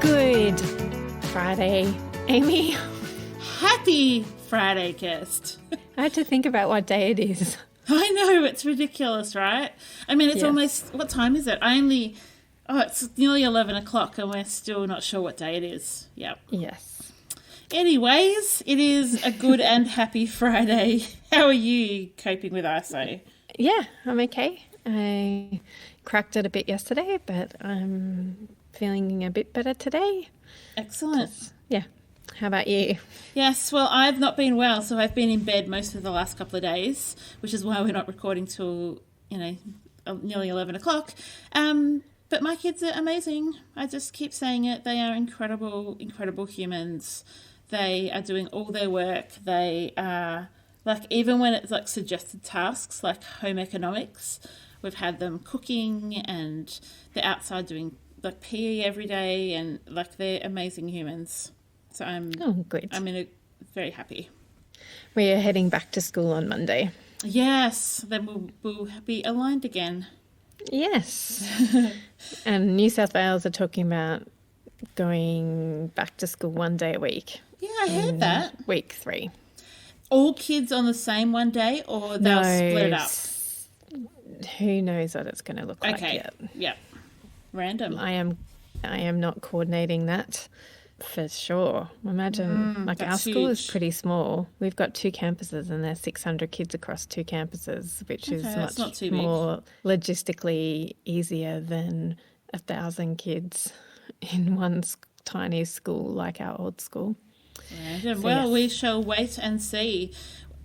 Good Friday, Amy. Happy Friday, Kirst. I had to think about what day it is. I know, it's ridiculous, right? I mean, it's almost, what time is it? It's nearly 11 o'clock and we're still not sure what day it is. Yep. Yes. Anyways, it is a good and happy Friday. How are you coping with ISO? Yeah, I'm okay. I cracked it a bit yesterday, but I'm feeling a bit better today. Excellent. Yeah. How about you? Yes, well, I've not been well, so I've been in bed most of the last couple of days, which is why we're not recording till, nearly 11 o'clock. But my kids are amazing. I just keep saying it. They are incredible, incredible humans. They are doing all their work. They are, even when it's suggested tasks like home economics, we've had them cooking and they're outside doing PE every day, and they're amazing humans. So I'm very happy. We are heading back to school on Monday. Yes, then we'll be aligned again. Yes. And New South Wales are talking about going back to school 1 day a week. Yeah, I heard that. Week 3. All kids on the same 1 day, or they'll split up? Who knows what it's going to look like yet. Yeah. Random. I am not coordinating that for sure. Imagine, our school is pretty small. We've got 2 campuses and there's 600 kids across 2 campuses, which is much more logistically easier than 1,000 kids in one tiny school like our old school. Random. So, we shall wait and see.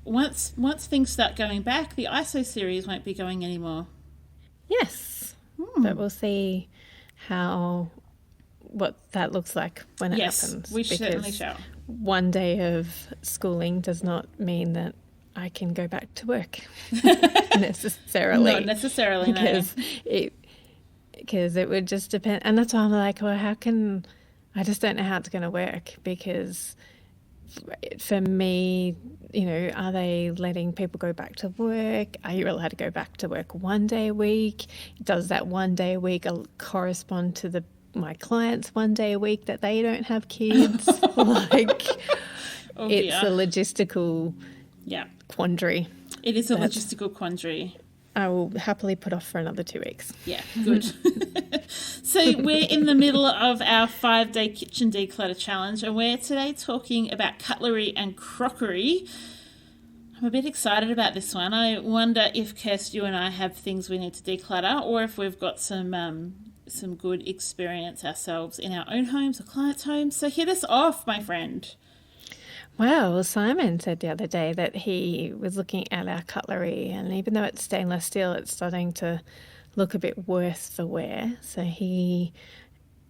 Once things start going back, the ISO series won't be going anymore. Yes, but we'll see what that looks like when it happens. We certainly shall. 1 day of schooling does not mean that I can go back to work necessarily. Not necessarily, because it would just depend. And that's why I'm like, well, I just don't know how it's going to work, because for me, are they letting people go back to work? Are you allowed to go back to work 1 day a week? Does that 1 day a week correspond to my clients 1 day a week that they don't have kids? It's a logistical quandary. It is a logistical quandary. I will happily put off for another 2 weeks. Yeah, good. So we're in the middle of our 5-day kitchen declutter challenge, and we're today talking about cutlery and crockery. I'm a bit excited about this one. I wonder if, Kirst, you and I have things we need to declutter, or if we've got some good experience ourselves in our own homes or clients' homes. So hit us off, my friend. Well, Simon said the other day that he was looking at our cutlery, and even though it's stainless steel, it's starting to look a bit worse for wear. So he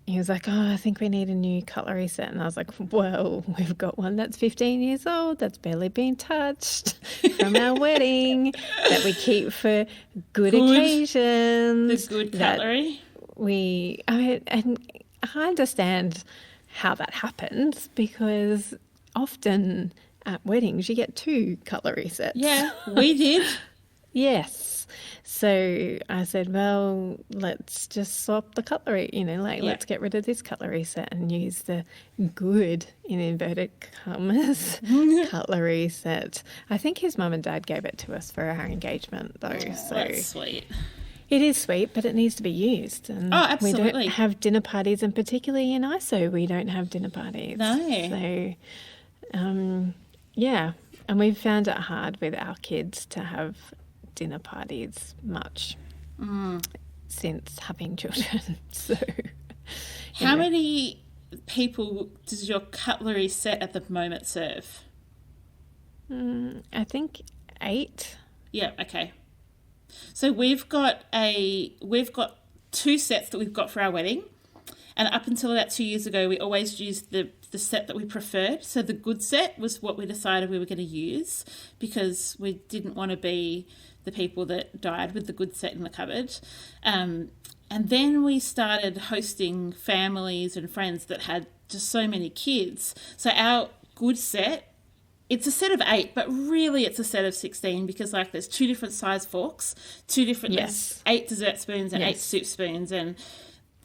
was like, oh, I think we need a new cutlery set. And I was like, well, we've got one that's 15 years old, that's barely been touched from our wedding, that we keep for good occasions. The good cutlery. And I understand how that happens, because often at weddings you get 2 cutlery sets. Yeah, we did. Yes. So I said, well, let's just swap the cutlery, let's get rid of this cutlery set and use the good, in inverted commas, cutlery set. I think his mum and dad gave it to us for our engagement though. So that's sweet. It is sweet, but it needs to be used. And absolutely. We don't have dinner parties, and particularly in ISO, we don't have dinner parties. No. So, and we've found it hard with our kids to have dinner parties much since having children. So, how many people does your cutlery set at the moment serve? I think 8. Yeah, okay. So we've got 2 sets that we've got for our wedding, and up until about 2 years ago, we always used the set that we preferred. So the good set was what we decided we were going to use, because we didn't want to be the people that died with the good set in the cupboard. And then we started hosting families and friends that had just so many kids. So our good set, it's a set of 8, but really it's a set of 16, because there's 2 different size forks, 2 different, there's 8 dessert spoons and 8 soup spoons, and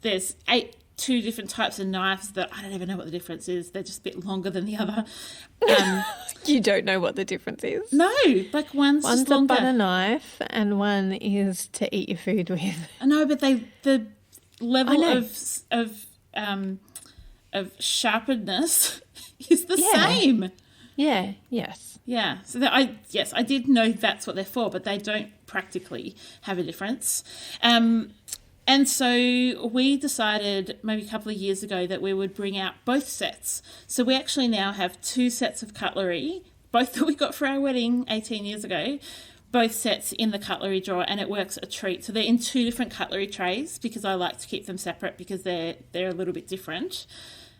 there's 8 two different types of knives that I don't even know what the difference is. They're just a bit longer than the other. You don't know what the difference is? No, like one's just a longer. butter knife and one is to eat your food with. No, but the level of sharpness is the same. Yeah, yes. Yeah, so I did know that's what they're for, but they don't practically have a difference. And so we decided maybe a couple of years ago that we would bring out both sets. So we actually now have two sets of cutlery, both that we got for our wedding 18 years ago, both sets in the cutlery drawer, and it works a treat. So they're in two different cutlery trays because I like to keep them separate because they're a little bit different.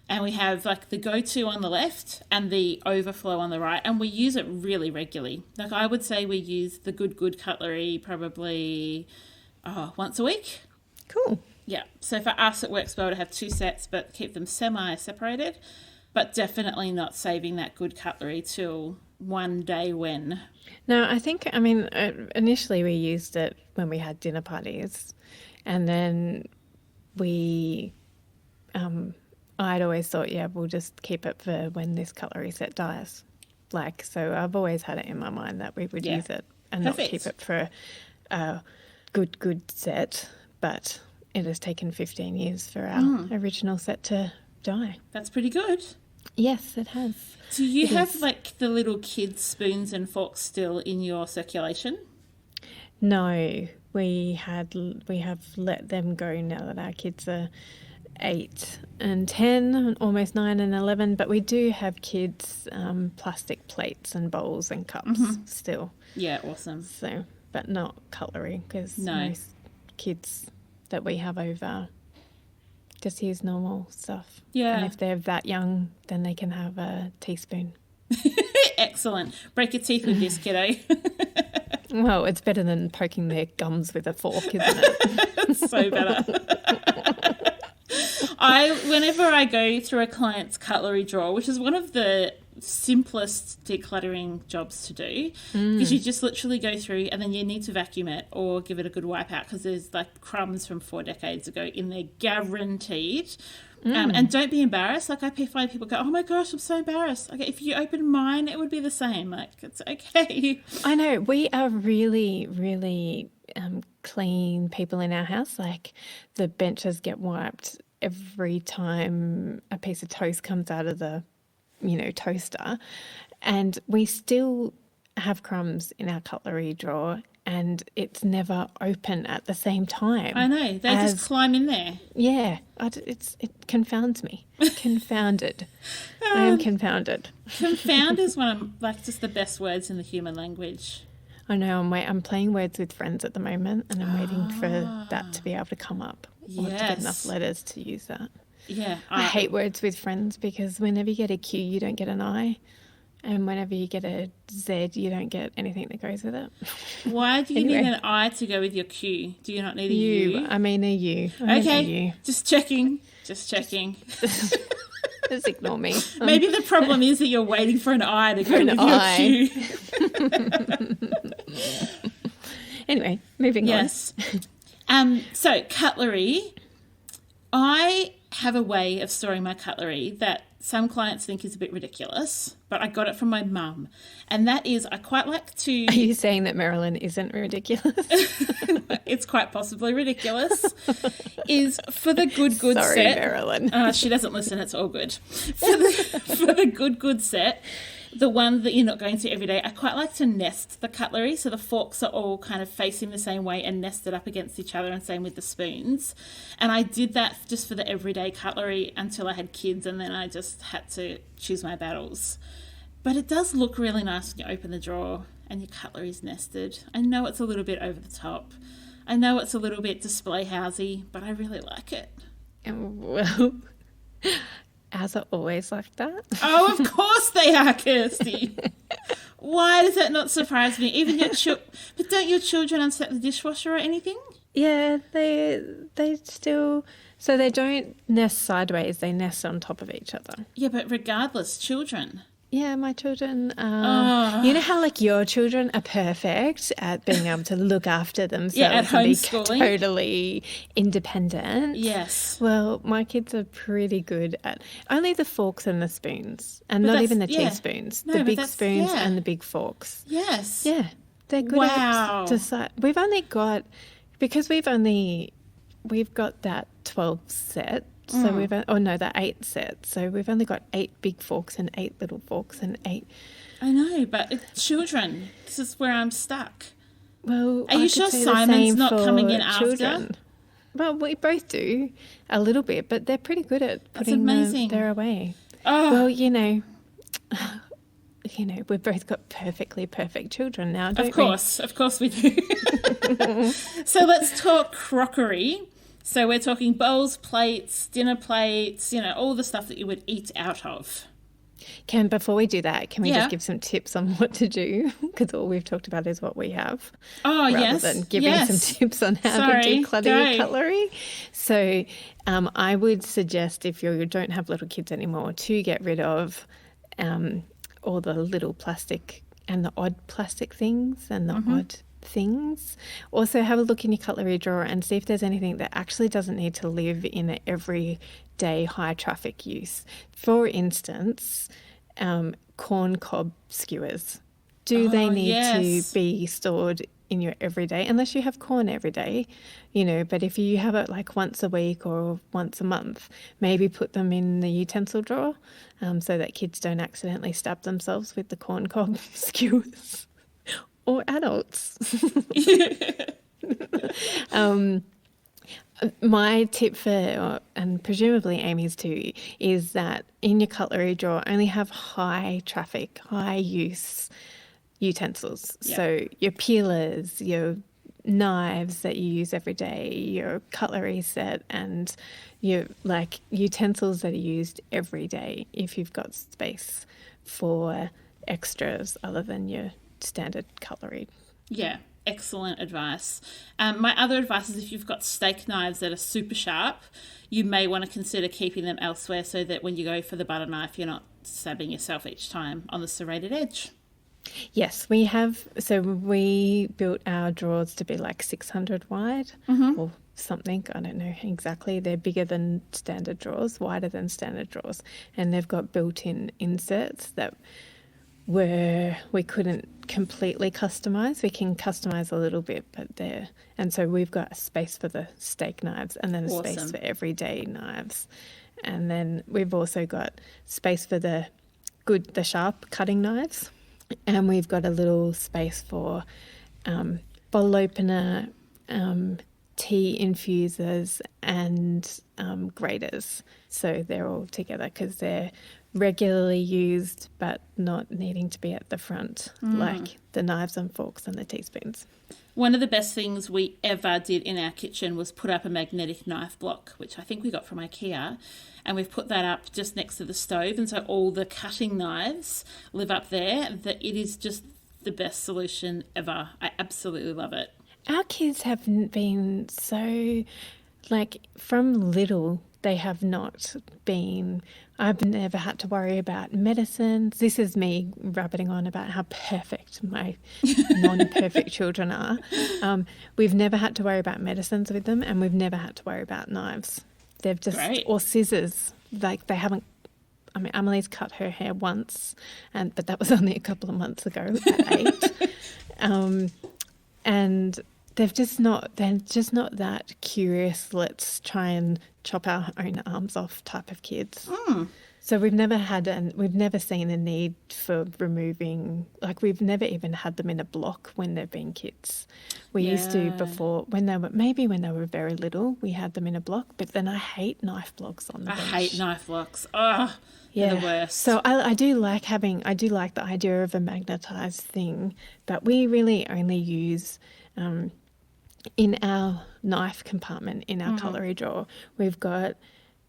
And we have like the go-to on the left and the overflow on the right, and we use it really regularly. Like I would say we use the good cutlery probably once a week. Cool. Yeah. So for us, it works well to have two sets, but keep them semi-separated, but definitely not saving that good cutlery till one day when. No, I think, initially we used it when we had dinner parties, and then I'd always thought, we'll just keep it for when this cutlery set dies. So I've always had it in my mind that we would use it and not keep it for a good set, but it has taken 15 years for our original set to die. That's pretty good. Yes, it has. Do you have like the little kids' spoons and forks still in your circulation? No, we have let them go now that our kids are 8 and 10, almost 9 and 11, but we do have kids' plastic plates and bowls and cups still. Yeah, awesome. So, but not cutlery because most kids that we have over just use normal stuff. Yeah. And if they're that young, then they can have a teaspoon. Excellent. Break your teeth with this, kiddo. Well, it's better than poking their gums with a fork, isn't it? It's so better. Whenever I go through a client's cutlery drawer, which is one of the simplest decluttering jobs to do, because you just literally go through and then you need to vacuum it or give it a good wipe out because there's like crumbs from 4 decades ago in there, guaranteed. And don't be embarrassed. Like I find people go, oh my gosh, I'm so embarrassed. Okay, if you open mine, it would be the same. Like it's okay. I know. We are really, really clean people in our house. Like the benches get wiped every time a piece of toast comes out of the toaster, and we still have crumbs in our cutlery drawer and it's never open at the same time. I know, they just climb in there. Yeah, it confounds me. Confounded. I am confounded. Confound is one of like just the best words in the human language. I know, I'm playing words with friends at the moment and I'm waiting for that to be able to come up or to get enough letters to use that. Yeah. I hate words with friends because whenever you get a Q, you don't get an I. And whenever you get a Z, you don't get anything that goes with it. Why do you need an I to go with your Q? Do you not need a U? I mean a U. Okay, just checking. Just ignore me. Maybe the problem is that you're waiting for an I to go with your Q. Anyway, moving on. Yes. So cutlery. I have a way of storing my cutlery that some clients think is a bit ridiculous, but I got it from my mum. And that is, I quite like to... Are you saying that Marilyn isn't ridiculous? It's quite possibly ridiculous. Is for the good Sorry, set... Sorry, Marilyn. She doesn't listen, it's all good. For the good set, the one that you're not going to every day, I quite like to nest the cutlery. So the forks are all kind of facing the same way and nested up against each other, and same with the spoons. And I did that just for the everyday cutlery until I had kids, and then I just had to choose my battles. But it does look really nice when you open the drawer and your cutlery's nested. I know it's a little bit over the top. I know it's a little bit display housey, but I really like it. Well... Ours are always like that. Oh, of course they are, Kirsty. Why does that not surprise me? Even your but don't your children unset the dishwasher or anything? Yeah, they still... So they don't nest sideways, they nest on top of each other. Yeah, but regardless, children. Yeah, my children are, you know how like your children are perfect at being able to look after themselves at and be homeschooling. totally independent. Yes. Well, my kids are pretty good at only the forks and the spoons, and But not that's- even the yeah. teaspoons, No, the but big that's- spoons yeah. and the big forks. Yes. Yeah, they're good Wow. at decide. We've only got, because we've got that 12 set. So that 8 set. So we've only got 8 big forks and 8 little forks and 8. I know, but it's children. This is where I'm stuck. Well, Are you sure Simon's not coming in after? Well, we both do a little bit, but they're pretty good at That's putting amazing. their away. Oh. Well, we've both got perfectly perfect children now, don't we? Of course we do. So let's talk crockery. So we're talking bowls, plates, dinner plates, all the stuff that you would eat out of. Before we do that, can we Yeah. just give some tips on what to do? Because all we've talked about is what we have. Oh, yes. Rather than giving some tips on how to declutter your cutlery. So I would suggest, if you don't have little kids anymore, to get rid of all the little plastic and the odd plastic things and the odd things. Also have a look in your cutlery drawer and see if there's anything that actually doesn't need to live in an everyday high traffic use. For instance, corn cob skewers. Do they need to be stored in your everyday, unless you have corn every day, but if you have it like once a week or once a month, maybe put them in the utensil drawer so that kids don't accidentally stab themselves with the corn cob skewers. Or adults. My tip and presumably Amy's too, is that in your cutlery drawer, only have high traffic, high use utensils. Yeah. So your peelers, your knives that you use every day, your cutlery set, and your utensils that are used every day if you've got space for extras other than your standard cutlery. Yeah, excellent advice. My other advice is if you've got steak knives that are super sharp, you may want to consider keeping them elsewhere so that when you go for the butter knife, you're not stabbing yourself each time on the serrated edge. Yes, we have. So we built our drawers to be like 600 wide or something. I don't know exactly. They're bigger than standard drawers, wider than standard drawers. And they've got built-in inserts that we couldn't completely customize. We can customize a little bit, and so we've got a space for the steak knives and then a space for everyday knives. And then we've also got space for the sharp cutting knives. And we've got a little space for bottle opener, tea infusers and graters. So they're all together because they're regularly used but not needing to be at the front like the knives and forks and the teaspoons. One of the best things we ever did in our kitchen was put up a magnetic knife block, which I think we got from IKEA, and we've put that up just next to the stove, and so all the cutting knives live up there. That it is just the best solution ever. I absolutely love it. Our kids have been so, from little, they have not been. I've never had to worry about medicines. This is me rabbiting on about how perfect my non-perfect children are. We've never had to worry about medicines with them, and we've never had to worry about knives. They've just, or scissors. They haven't. I mean, Emily's cut her hair once, but that was only a couple of months ago at 8. And they're just not that curious, let's try and chop our own arms off type of kids. So we've never seen a need for removing, we've never even had them in a block when they've been kids. We used to before, when they were very little, we had them in a block, but then I hate knife blocks on the bench. I hate knife blocks. Oh, they're the worst. So I do like the idea of a magnetized thing, but we really only use, in our knife compartment in our cutlery drawer, we've got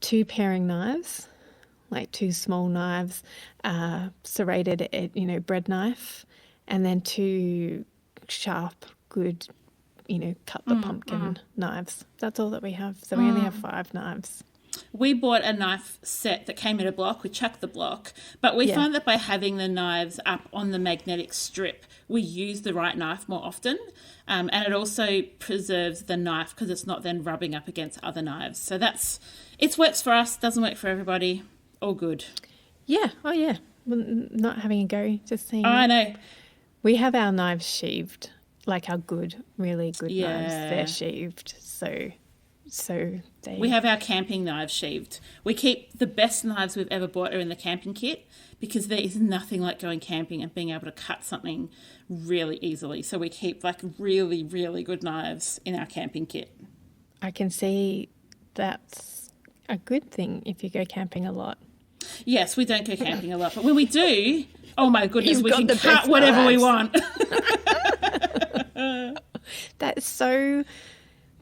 2 paring knives, 2 small knives, serrated, bread knife, and then 2 sharp, good, cut the pumpkin knives. That's all that we have. So we only have 5 knives. we bought a knife set that came in a block. We chucked the block, but we found that by having the knives up on the magnetic strip, we use the right knife more often. And it also preserves the knife because it's not then rubbing up against other knives. So it works for us, doesn't work for everybody. All good. Yeah. Oh, yeah. Well, not having a go, just saying. Oh, I know. We have our knives sheathed, like our really good knives. They're sheathed, so we have our camping knives sheathed. We keep the best knives we've ever bought are in the camping kit because there is nothing like going camping and being able to cut something really easily. So we keep like really, really good knives in our camping kit. I can see that's a good thing if you go camping a lot. Yes, we don't go camping a lot, but when we do, oh my goodness, we can cut knives. whatever we want. That's so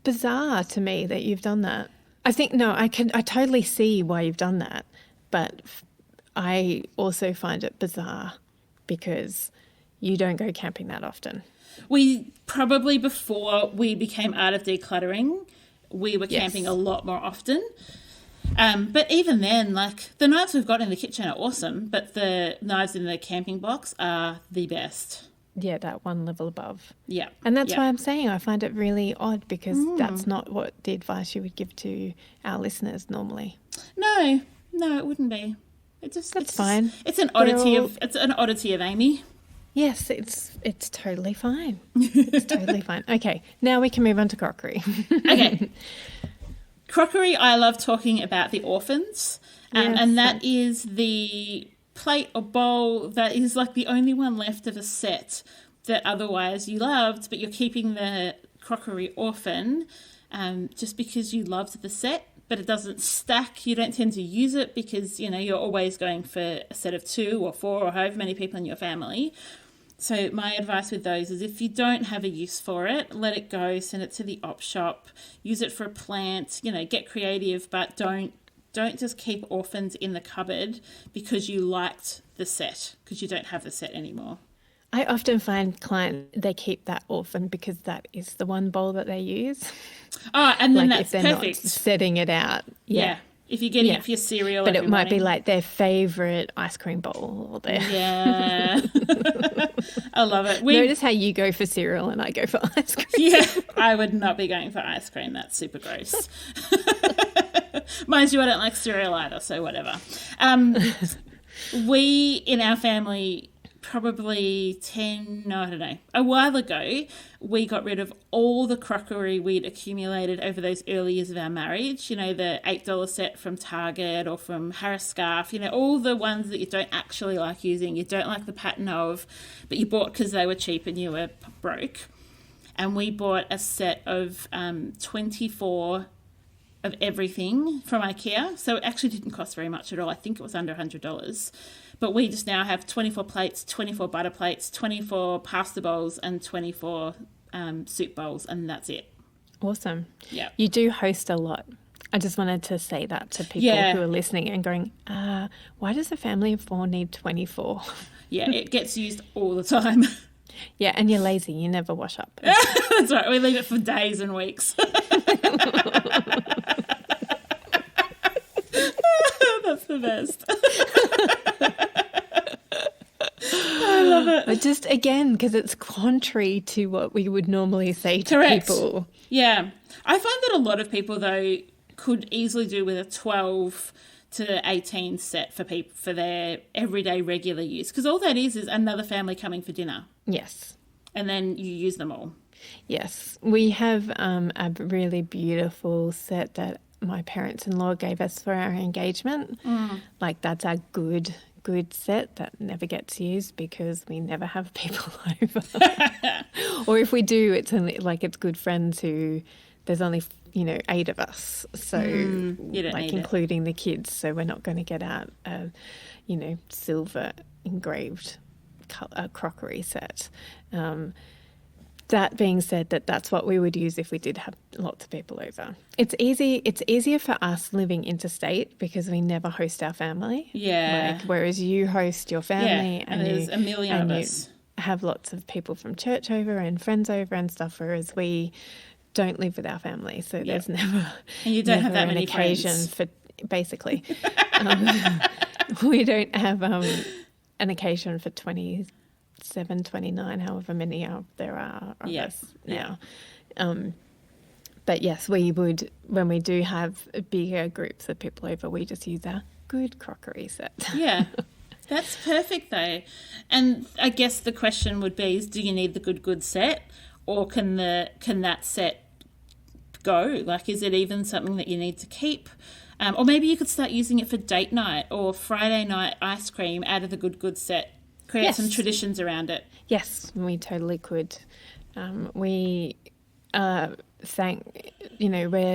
bizarre to me that you've done that. I totally see why you've done that, but I also find it bizarre because you don't go camping that often. We probably, before we became out of decluttering, we were camping a lot more often. But even then, like, the knives we've got in the kitchen are awesome, but the knives in the camping box are the best. Yeah, that one level above. Yeah. And that's why I'm saying I find it really odd because that's not what the advice you would give to our listeners normally. No, it wouldn't be. It's fine. It's an oddity of Amy. Yes, it's totally fine. It's totally fine. Okay, now we can move on to crockery. Okay. Crockery, I love talking about the orphans, and that is the plate or bowl that is like the only one left of a set that otherwise you loved, but you're keeping the crockery orphan just because you loved the set, but it doesn't stack. You don't tend to use it because, you're always going for a set of 2 or 4 or however many people in your family. So my advice with those is if you don't have a use for it, let it go, send it to the op shop, use it for a plant, get creative, but don't just keep orphans in the cupboard because you liked the set, because you don't have the set anymore. I often find clients, they keep that orphan because that is the one bowl that they use. Oh, and then like that's if they're perfect. Not setting it out. Yeah. If you're getting it for your cereal, but it might be morning. like their favourite ice cream bowl or their. Yeah, I love it. Notice how you go for cereal and I go for ice cream. Yeah, I would not be going for ice cream. That's super gross. Mind you, I don't like cereal either, so whatever. We in our family probably a while ago, we got rid of all the crockery we'd accumulated over those early years of our marriage. The $8 set from Target or from Harris Scarf, all the ones that you don't actually like using, you don't like the pattern of, but you bought because they were cheap and you were broke. And we bought a set of 24 of everything from IKEA. So it actually didn't cost very much at all. I think it was under $100. But we just now have 24 plates, 24 butter plates, 24 pasta bowls, and 24 soup bowls, and that's it. Awesome. Yeah. You do host a lot. I just wanted to say that to people who are listening and going, why does a family of 4 need 24? Yeah, it gets used all the time. Yeah, and you're lazy. You never wash up. That's right. We leave it for days and weeks. That's the best. I love it. But just, again, because it's contrary to what we would normally say to people. Yeah. I find that a lot of people, though, could easily do with a 12 to 18 set for people for their everyday regular use. Because all that is another family coming for dinner. Yes. And then you use them all. Yes. We have a really beautiful set that my parents-in-law gave us for our engagement. Like, that's our good set that never gets used because we never have people over. Or if we do, it's only like it's good friends who there's only 8 of us, so like including the kids, so we're not going to get out a silver engraved crockery set. That being said, that's what we would use if we did have lots of people over. It's easier for us living interstate because we never host our family. Yeah. Whereas you host your family and there's a million of us. Have lots of people from church over and friends over and stuff, whereas we don't live with our family, so there's never and you don't have that an many occasion friends. basically. um, we don't have an occasion for 27, 29, however many there are of us now. But yes, we would, when we do have bigger groups of people over, we just use our good crockery set. Yeah. That's perfect though. And I guess the question would be is, do you need the good set, or can that set go? Like, is it even something that you need to keep? Or maybe you could start using it for date night or Friday night ice cream out of the good set. Create some traditions around it. Yes, we totally could. We we're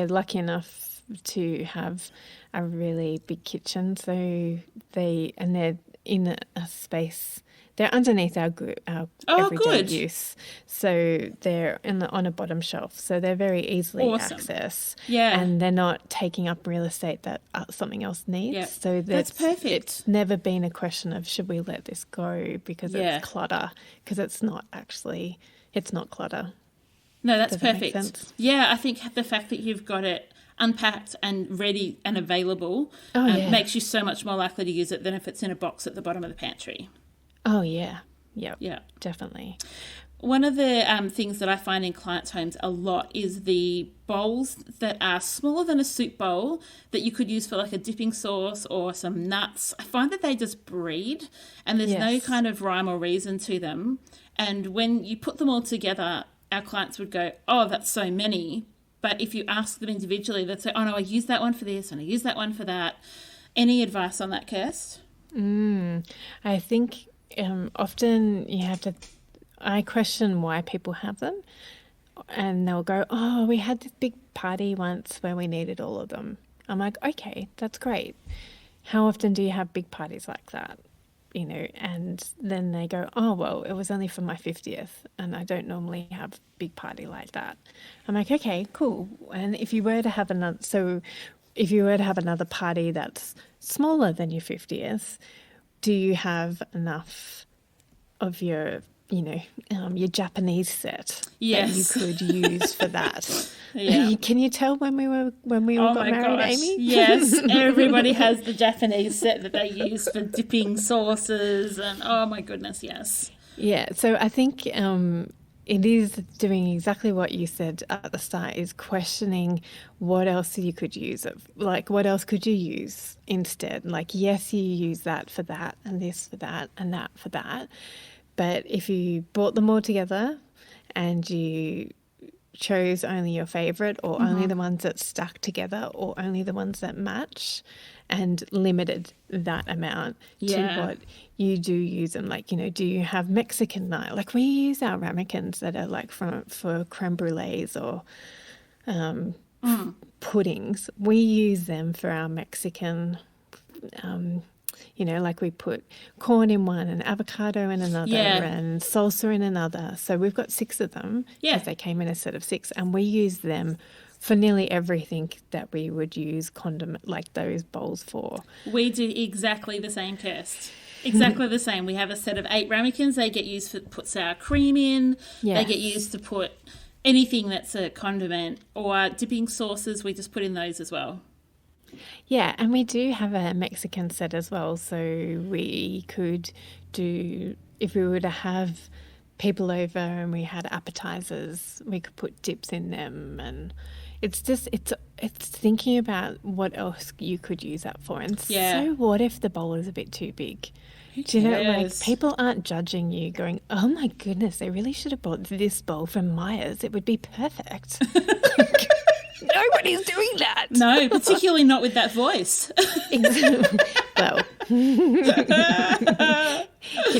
lucky enough to have a really big kitchen, so they're in a space. They're underneath our everyday use, so they're on a bottom shelf, so they're very easily accessed. Yeah, and they're not taking up real estate that something else needs. Yeah. So that's perfect. It's never been a question of should we let this go because it's clutter, because it's not clutter. No, that's perfect. Yeah, I think the fact that you've got it unpacked and ready and available makes you so much more likely to use it than if it's in a box at the bottom of the pantry. Oh, yeah. Yeah, definitely. One of the things that I find in clients' homes a lot is the bowls that are smaller than a soup bowl that you could use for like a dipping sauce or some nuts. I find that they just breed and there's no kind of rhyme or reason to them. And when you put them all together, our clients would go, oh, that's so many. But if you ask them individually, they'd say, oh, no, I use that one for this and I use that one for that. Any advice on that, Kirst? I think often you have to... I question why people have them, and they'll go, oh, we had this big party once where we needed all of them. I'm like, okay, that's great. How often do you have big parties like that? And then they go, oh, well, it was only for my 50th and I don't normally have a big party like that. I'm like, okay, cool. And if you were to have another party that's smaller than your 50th, do you have enough of your Japanese set that you could use for that? Can you tell when we all got married, Amy? Yes, everybody has the Japanese set that they use for dipping sauces, and oh my goodness, yes. Yeah, so I think it is doing exactly what you said at the start, is questioning what else you could use it. Like, what else could you use instead? Like, yes, you use that for that and this for that and that for that. But if you brought them all together and you chose only your favourite or only the ones that stuck together or only the ones that match and limited that amount to what you do use them. Like, do you have Mexican night? Like, we use our ramekins that are like for creme brulees or puddings. We use them for our Mexican like we put corn in one and avocado in another and salsa in another. So we've got 6 of them because they came in a set of 6, and we use them for nearly everything that we would use condiment, like those bowls for. We do exactly the same, Kirst. Exactly the same. We have a set of 8 ramekins. They get used to put sour cream in. Yes. They get used to put anything that's a condiment, or dipping sauces. We just put in those as well. Yeah, and we do have a Mexican set as well, so we could do, if we were to have people over and we had appetizers, we could put dips in them, and it's thinking about what else you could use that for. And so what if the bowl is a bit too big? Do you know, like, people aren't judging you going, oh my goodness, they really should have bought this bowl from Myers. It would be perfect. Nobody's doing that. No, particularly not with that voice. Well, can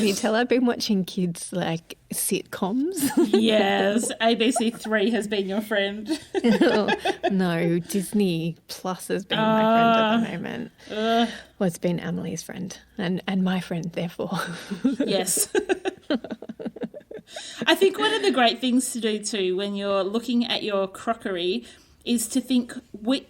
you tell I've been watching kids like sitcoms? Yes, ABC3 has been your friend. No, Disney Plus has been my friend at the moment. Well, it's been Emily's friend and my friend, therefore. Yes. I think one of the great things to do too when you're looking at your crockery is to think where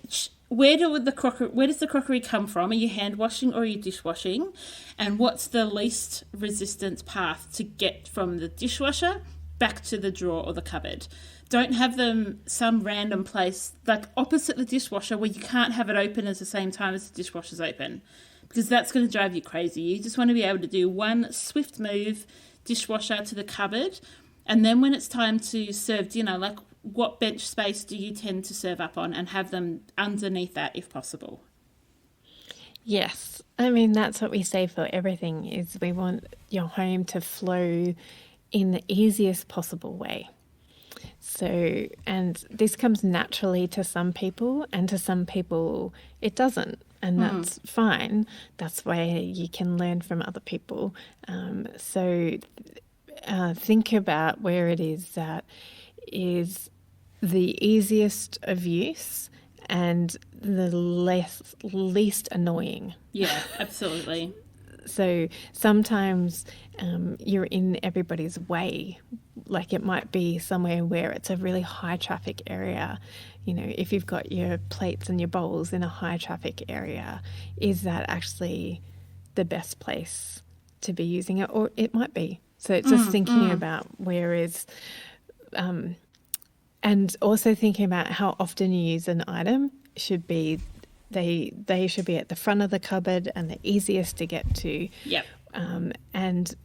does the crockery come from? Are you hand washing or are you dishwashing? And what's the least resistance path to get from the dishwasher back to the drawer or the cupboard? don't have them some random place, like opposite the dishwasher where you can't have it open at the same time as the dishwasher's open, because that's going to drive you crazy. You just want to be able to do one swift move, dishwasher to the cupboard, and then when it's time to serve dinner, like what bench space do you tend to serve up on, and have them underneath that if possible? Yes. I mean, that's what we say for everything, is we want your home to flow in the easiest possible way. So, and this comes naturally to some people, and to some people it doesn't, and that's fine. That's why you can learn from other people. Think about where it is that is the easiest of use and the least annoying. Yeah, absolutely. So sometimes you're in everybody's way. Like it might be somewhere where it's a really high traffic area. You know, if you've got your plates and your bowls in a high traffic area, is that actually the best place to be using it? Or it might be. So it's just thinking about where is, and also thinking about how often you use an item. Should be, they should be at the front of the cupboard and the easiest to get to. Yep. And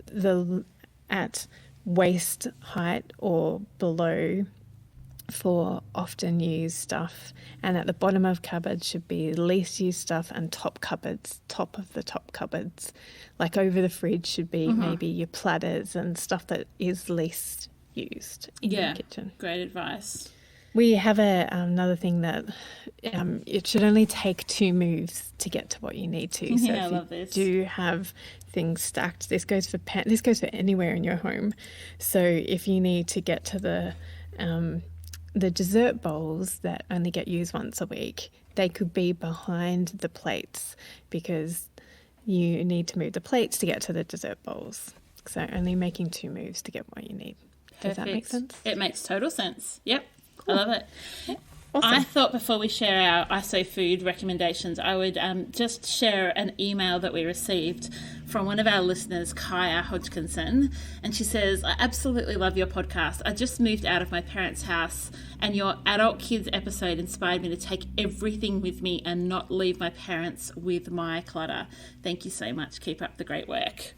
at waist height or below for often used stuff, and at the bottom of cupboards should be least used stuff, and top of the top cupboards, like over the fridge should be maybe your platters and stuff that is least used in the kitchen. Great advice. We have another thing that it should only take 2 moves to get to what you need to. So I if love this. you do have things stacked, this goes for anywhere in your home. So if you need to get to the dessert bowls that only get used once a week, they could be behind the plates, because you need to move the plates to get to the dessert bowls. So only making 2 moves to get what you need. Does that make sense? It makes total sense. Yep. Cool. I love it. Awesome. I thought before we share our ISO food recommendations, I would just share an email that we received from one of our listeners, Kaya Hodgkinson. And she says, I absolutely love your podcast. I just moved out of my parents' house, and your adult kids episode inspired me to take everything with me and not leave my parents with my clutter. Thank you so much. Keep up the great work.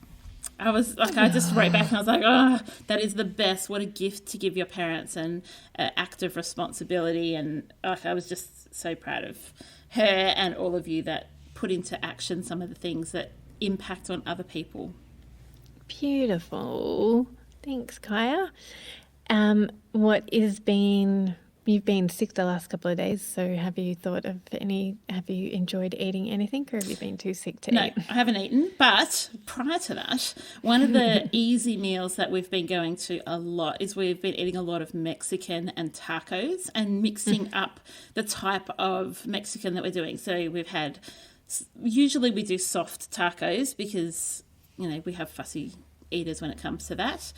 I was like, I just wrote back and I was like, oh, that is the best. What a gift to give your parents, and an act of responsibility. And I was just so proud of her and all of you that put into action some of the things that impact on other people. Beautiful. Thanks, Kaya. You've been sick the last couple of days, so have you enjoyed eating anything, or have you been too sick to eat? No, I haven't eaten, but prior to that, one of the easy meals that we've been going to a lot is we've been eating a lot of Mexican and tacos, and mixing up the type of Mexican that we're doing. So usually we do soft tacos because, you know, we have fussy eaters when it comes to that,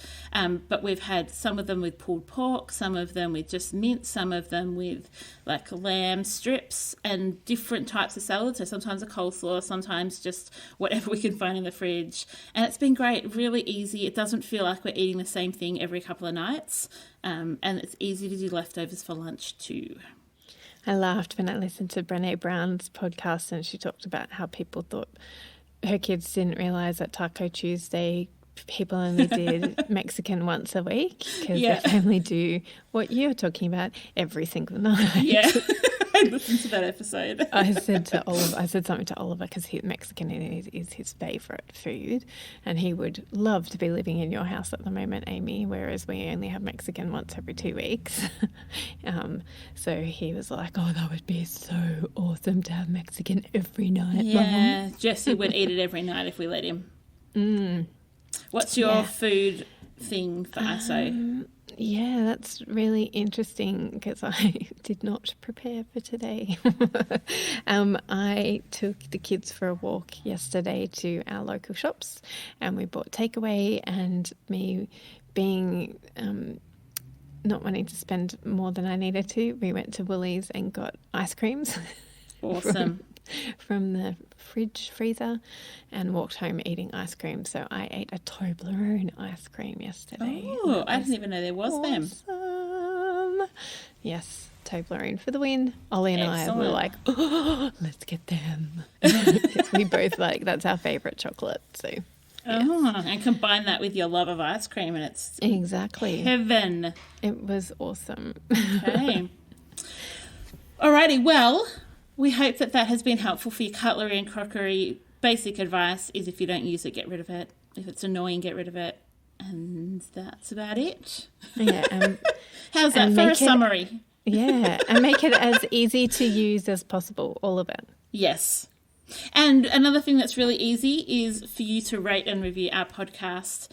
but we've had some of them with pulled pork, some of them with just mince, some of them with like lamb strips, and different types of salad. So sometimes a coleslaw, sometimes just whatever we can find in the fridge, and it's been great. Really easy. It doesn't feel like we're eating the same thing every couple of nights, and it's easy to do leftovers for lunch too. I laughed when I listened to Brené Brown's podcast, and she talked about how people thought her kids didn't realise that Taco Tuesday people only did Mexican once a week, because they only do what you're talking about every single night. Yeah, I listened to that episode. I said something to Oliver, because Mexican is his favourite food, and he would love to be living in your house at the moment, Amy, whereas we only have Mexican once every 2 weeks. So he was like, oh, that would be so awesome to have Mexican every night. Yeah, Mom. Jesse would eat it every night if we let him. What's your food thing for ISO? Yeah, that's really interesting, because I did not prepare for today. I took the kids for a walk yesterday to our local shops, and we bought takeaway, and me being not wanting to spend more than I needed to, we went to Woolies and got ice creams. Awesome. from the freezer, and walked home eating ice cream. So I ate a Toblerone ice cream yesterday. Oh, I didn't even know there was them. Yes, Toblerone for the win. Ollie and I were like, let's get them. We both like, that's our favourite chocolate. So, yes. And combine that with your love of ice cream and it's exactly heaven. It was awesome. Okay. Alrighty, well, we hope that has been helpful for your cutlery and crockery. Basic advice is if you don't use it, get rid of it. If it's annoying, get rid of it. And that's about it. Yeah. How's that for a summary? Yeah, and make it as easy to use as possible, all of it. Yes. And another thing that's really easy is for you to rate and review our podcast.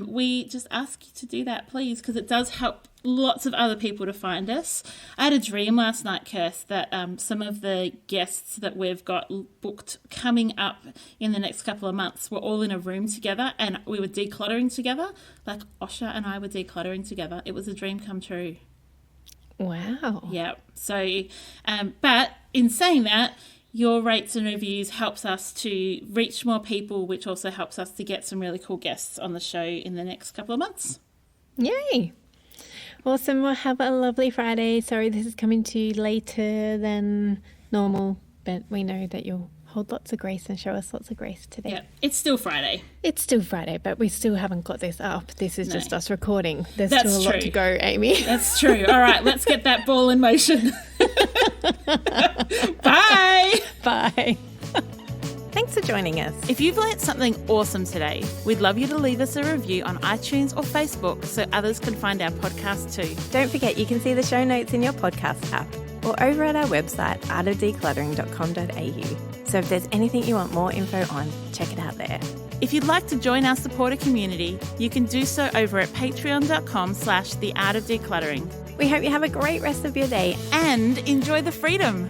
We just ask you to do that, please, because it does help lots of other people to find us. I had a dream last night, Kirst, that some of the guests that we've got booked coming up in the next couple of months were all in a room together and we were decluttering together. Like Osha and I were decluttering together. It was a dream come true. Wow. Yeah. So, but in saying that, your rates and reviews helps us to reach more people, which also helps us to get some really cool guests on the show in the next couple of months. Yay. Awesome. Well, have a lovely Friday. Sorry this is coming to you later than normal, but we know that you'll hold lots of grace and show us lots of grace today. Yeah, it's still Friday. It's still Friday, but we still haven't got this up. This is just us recording. There's That's still a lot to go, Amy. That's true. All right, let's get that ball in motion. Bye. Bye. Thanks for joining us. If you've learnt something awesome today, we'd love you to leave us a review on iTunes or Facebook so others can find our podcast too. Don't forget you can see the show notes in your podcast app or over at our website, artofdecluttering.com.au. So if there's anything you want more info on, check it out there. If you'd like to join our supporter community, you can do so over at patreon.com/theartofdecluttering. We hope you have a great rest of your day and enjoy the freedom.